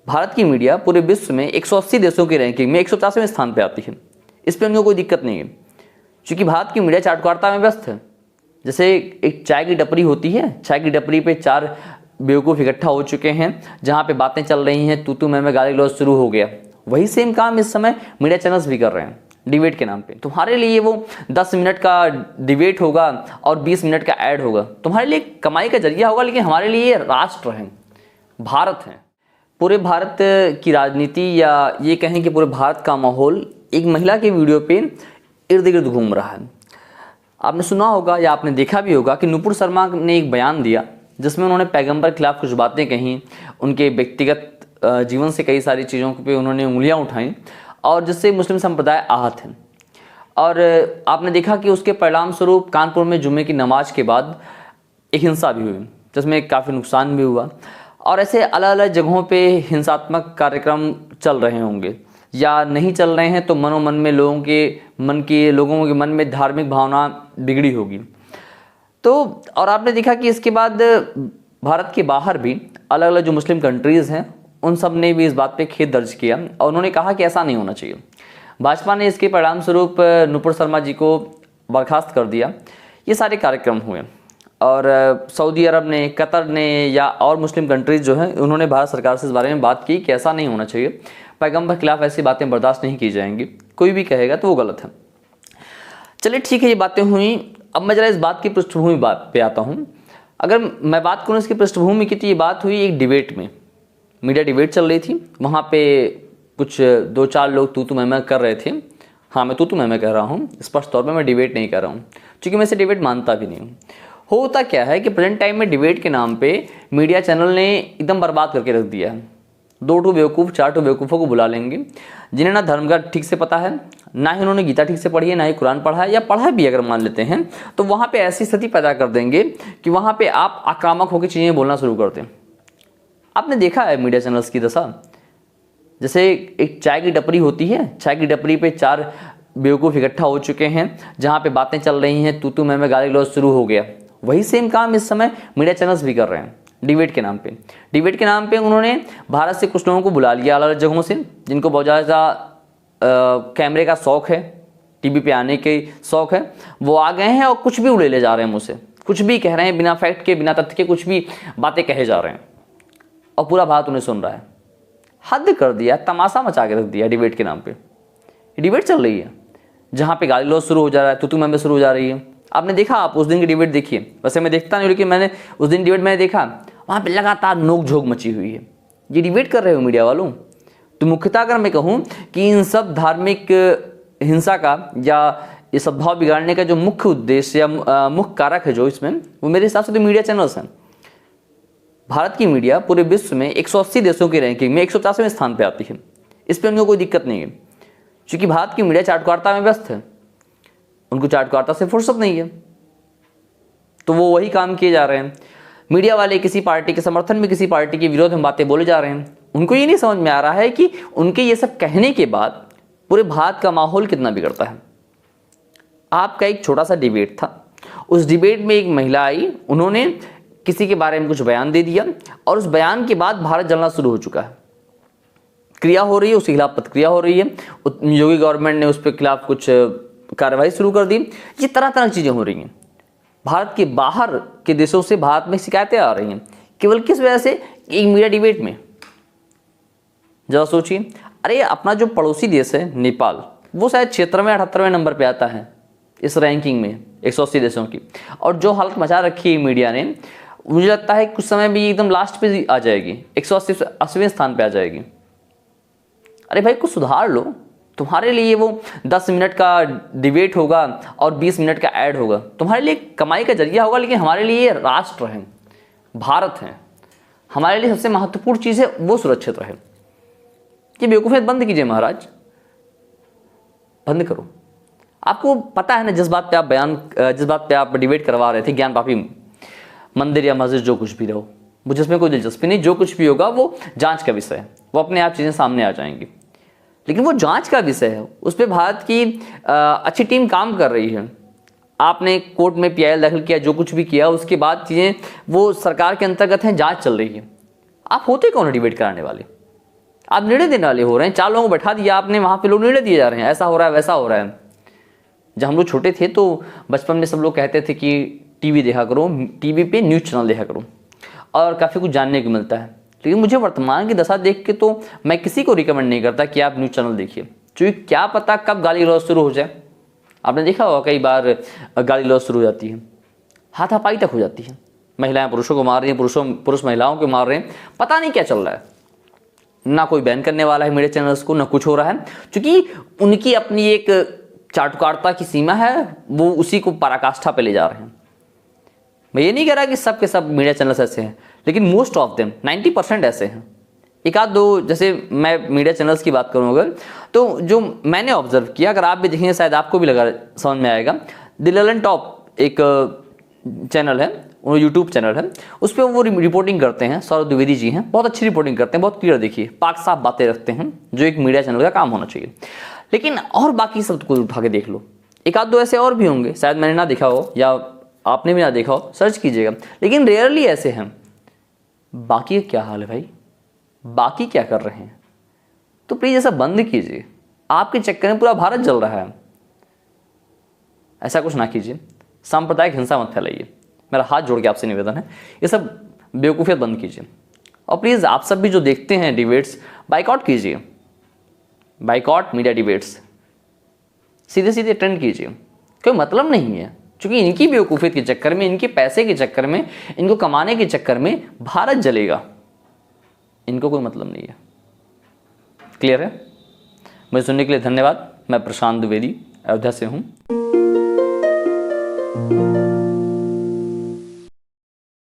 भारत की मीडिया पूरे विश्व में 180 देशों की रैंकिंग में 150वें स्थान पर आती है। इस पर उनको कोई दिक्कत नहीं है, क्योंकि भारत की मीडिया चाटुकारिता में व्यस्त है। जैसे एक चाय की टपरी होती है, चाय की टपरी पे 4 बेवकूफ़ इकट्ठा हो चुके हैं, जहाँ पे बातें चल रही हैं, तू मैं गाली गलौज शुरू हो गया। वही सेम काम इस समय मीडिया चैनल्स भी कर रहे हैं डिबेट के नाम पे। तुम्हारे लिए वो 10 मिनट का डिबेट होगा और 20 मिनट का ऐड होगा, तुम्हारे लिए कमाई का जरिया होगा, लेकिन हमारे लिए राष्ट्र है, भारत है। पूरे भारत की राजनीति या ये कहें कि पूरे भारत का माहौल एक महिला के वीडियो पे इर्द गिर्द घूम रहा है। आपने सुना होगा या आपने देखा भी होगा कि नुपुर शर्मा ने एक बयान दिया जिसमें उन्होंने पैगंबर के खिलाफ कुछ बातें कहीं, उनके व्यक्तिगत जीवन से कई सारी चीज़ों पे उन्होंने उंगलियां उठाई और जिससे मुस्लिम संप्रदाय आहत है। और आपने देखा कि उसके परिणाम स्वरूप कानपुर में जुम्मे की नमाज के बाद एक हिंसा भी हुई, जिसमें काफ़ी नुकसान भी हुआ। और ऐसे अलग अलग जगहों पे हिंसात्मक कार्यक्रम चल रहे होंगे या नहीं चल रहे हैं, तो मनोमन में लोगों के मन में धार्मिक भावना बिगड़ी होगी। तो और आपने देखा कि इसके बाद भारत के बाहर भी अलग अलग जो मुस्लिम कंट्रीज़ हैं उन सब ने भी इस बात पे खेद दर्ज किया और उन्होंने कहा कि ऐसा नहीं होना चाहिए। भाजपा ने इसके परिणाम स्वरूप नुपुर शर्मा जी को बर्खास्त कर दिया। ये सारे कार्यक्रम हुए और सऊदी अरब ने, कतर ने या और मुस्लिम कंट्रीज़ जो हैं उन्होंने भारत सरकार से इस बारे में बात की कि ऐसा नहीं होना चाहिए, पैगंबर के खिलाफ ऐसी बातें बर्दाश्त नहीं की जाएंगी, कोई भी कहेगा तो वो गलत है। चलिए ठीक है, ये बातें हुई। अब मैं जरा इस बात की पृष्ठभूमि बात पे आता हूँ। अगर मैं बात करूँ इसकी पृष्ठभूमि की, तो ये बात हुई एक डिबेट में, मीडिया डिबेट चल रही थी। वहाँ पे कुछ 2-4 लोग तू मैं कर रहे थे। हाँ, मैं तू मैं कह रहा हूँ, स्पष्ट तौर पर मैं डिबेट नहीं कर रहा हूँ, क्योंकि मैं इसे डिबेट मानता भी नहीं हूँ। होता क्या है कि प्रेजेंट टाइम में डिबेट के नाम पे मीडिया चैनल ने एकदम बर्बाद करके रख दिया है। 2 बेवकूफ़ 4 बेवकूफ़ों को बुला लेंगे जिन्हें ना धर्म का ठीक से पता है, ना ही उन्होंने गीता ठीक से पढ़ी है, ना ही कुरान पढ़ा है, या पढ़ा भी अगर मान लेते हैं तो वहाँ पे ऐसी स्थिति पैदा कर देंगे कि वहाँ पे आप आक्रामक होकर चीज़ें बोलना शुरू कर दें। आपने देखा है मीडिया चैनल्स की दशा। जैसे एक चाय की टपरी होती है, चाय की टपरी पे 4 बेवकूफ़ इकट्ठा हो चुके हैं, जहाँ पे बातें चल रही हैं, तू मैं गाली गलौज शुरू हो गया। वही सेम काम इस समय मीडिया चैनल्स भी कर रहे हैं डिबेट के नाम पे। डिबेट के नाम पे उन्होंने भारत से कुछ लोगों को बुला लिया अलग अलग जगहों से, जिनको बहुत ज़्यादा कैमरे का शौक़ है, टीवी पे आने के शौक़ है। वो आ गए हैं और कुछ भी उड़े ले जा रहे हैं, मुझसे कुछ भी कह रहे हैं, बिना फैक्ट के, बिना तथ्य के कुछ भी बातें कहे जा रहे हैं और पूरा भारत उन्हें सुन रहा है। हद कर दिया, तमाशा मचा के रख दिया डिबेट के नाम पे। डिबेट चल रही है जहाँ पे गाली गलौज शुरू हो जा रहा है, तू मैं शुरू हो जा रही है। आपने देखा, आप उस दिन की डिबेट देखिए। वैसे मैं देखता नहीं, लेकिन मैंने उस दिन डिबेट मैंने देखा, वहाँ पे लगातार नोक झोंक मची हुई है। ये डिबेट कर रहे हो मीडिया वालों। तो मुख्यतः अगर मैं कहूँ कि इन सब धार्मिक हिंसा का या ये सद्भाव बिगाड़ने का जो मुख्य उद्देश्य या मुख्य कारक है जो इसमें, वो मेरे हिसाब से तो मीडिया चैनल्स हैं। भारत की मीडिया पूरे विश्व में 180 देशों की रैंकिंग में 150वें स्थान पर आती है। इस पर उनको कोई दिक्कत नहीं है, क्योंकि भारत की मीडिया चाटुकारिता में व्यस्त है, उनको चाटुकारिता से फुर्सत नहीं है, तो वो वही काम किए जा रहे हैं। मीडिया वाले किसी पार्टी के समर्थन में, किसी पार्टी के विरोध में बातें बोले जा रहे हैं। उनको ये नहीं समझ में आ रहा है कि उनके ये सब कहने के बाद पूरे भारत का माहौल कितना बिगड़ता है। आपका एक छोटा सा डिबेट था, उस डिबेट में एक महिला आई, उन्होंने किसी के बारे में कुछ बयान दे दिया और उस बयान के बाद भारत जलना शुरू हो चुका है। क्रिया हो रही है, उसके खिलाफ प्रतिक्रिया हो रही है, योगी गवर्नमेंट ने उस पर खिलाफ कुछ कार्रवाई शुरू कर दी। ये तरह तरह की चीज़ें हो रही हैं। भारत के बाहर के देशों से भारत में शिकायतें आ रही हैं, केवल किस वजह से? एक मीडिया डिबेट में। जरा सोचिए, अरे अपना जो पड़ोसी देश है नेपाल, वो शायद 76वें 78वें नंबर पे आता है इस रैंकिंग में 180 देशों की, और जो हालत मचा रखी है मीडिया ने, मुझे लगता है कुछ समय भी एकदम लास्ट पे आ जाएगी, 180वें स्थान पे आ जाएगी। अरे भाई कुछ सुधार लो। तुम्हारे लिए वो 10 मिनट का डिबेट होगा और 20 मिनट का ऐड होगा, तुम्हारे लिए कमाई का जरिया होगा, लेकिन हमारे लिए राष्ट्र है, भारत है, हमारे लिए सबसे महत्वपूर्ण चीज़ है वो सुरक्षित रहे। ये बेवकूफ़ियत बंद कीजिए महाराज, बंद करो। आपको पता है ना, जिस बात पे आप डिबेट करवा रहे थे, ज्ञान पापी मंदिर या मस्जिद, जो कुछ भी रहो, मुझे इसमें कोई दिलचस्पी नहीं। जो कुछ भी होगा वो जांच का विषय है, वो अपने आप चीज़ें सामने आ जाएंगी। लेकिन वो जांच का विषय है, उस पर भारत की अच्छी टीम काम कर रही है। आपने कोर्ट में PIL दाखिल किया, जो कुछ भी किया, उसके बाद चीज़ें वो सरकार के अंतर्गत हैं, जांच चल रही है। आप होते कौन है डिबेट कराने वाले? आप निर्णय देने वाले हो रहे हैं, 4 लोगों को बैठा दिया आपने, वहां पे लोग निर्णय दिए जा रहे हैं, ऐसा हो रहा है वैसा हो रहा है। जब हम लोग छोटे थे तो बचपन में सब लोग कहते थे कि टीवी देखा करो, टीवी पे न्यूज चैनल देखा करो और काफ़ी कुछ जानने को मिलता है। लेकिन मुझे वर्तमान की दशा देख के तो मैं किसी को रिकमेंड नहीं करता कि आप न्यूज़ चैनल देखिए, क्योंकि क्या पता कब गाली गलौज शुरू हो जाए। आपने देखा होगा कई बार गाली गलौज शुरू हो जाती है, हाथापाई तक हो जाती है, महिलाएं पुरुषों को मार रही हैं, पुरुष महिलाओं को मार रहे हैं, पता नहीं क्या चल रहा है। ना कोई बैन करने वाला है मीडिया चैनल्स को, ना कुछ हो रहा है, क्योंकि उनकी अपनी एक चाटुकारिता की सीमा है, वो उसी को पराकाष्ठा पे ले जा रहे हैं। मैं ये नहीं कह रहा कि सब के सब मीडिया चैनल्स ऐसे हैं, लेकिन मोस्ट ऑफ देम 90% ऐसे हैं। एक आध दो, जैसे मैं मीडिया चैनल्स की बात करूँ अगर, तो जो मैंने ऑब्जर्व किया, अगर आप भी देखेंगे शायद आपको भी लगा समझ में आएगा। द ललन टॉप एक चैनल है, वो यूट्यूब चैनल है, उस पर वो रिपोर्टिंग करते हैं, सौरभ द्विवेदी जी हैं, बहुत अच्छी रिपोर्टिंग करते हैं, बहुत क्लियर, देखिए पाक साफ बातें रखते हैं, जो एक मीडिया चैनल का काम होना चाहिए। लेकिन और बाकी सब कुछ उठा के देख लो, एक आध दो ऐसे और भी होंगे, शायद मैंने ना देखा हो या आपने भी ना देखा हो, सर्च कीजिएगा, लेकिन रेयरली ऐसे हैं। बाकी क्या हाल है भाई, बाकी क्या कर रहे हैं? तो प्लीज ऐसा बंद कीजिए, आपके चक्कर में पूरा भारत जल रहा है, ऐसा कुछ ना कीजिए। सांप्रदायिक हिंसा मत फैलाइए, मेरा हाथ जोड़ के आपसे निवेदन है, ये सब बेवकूफियत बंद कीजिए। और प्लीज आप सब भी जो देखते हैं डिबेट्स, बाइकआउट कीजिए, बाइकआउट मीडिया डिबेट्स, सीधे सीधे ट्रेंड कीजिए, कोई मतलब नहीं है, क्योंकि इनकी बेवकूफियत के चक्कर में, इनके पैसे के चक्कर में, इनको कमाने के चक्कर में भारत जलेगा, इनको कोई मतलब नहीं है। क्लियर है? मुझे सुनने के लिए धन्यवाद। मैं प्रशांत द्विवेदी, अयोध्या से हूं।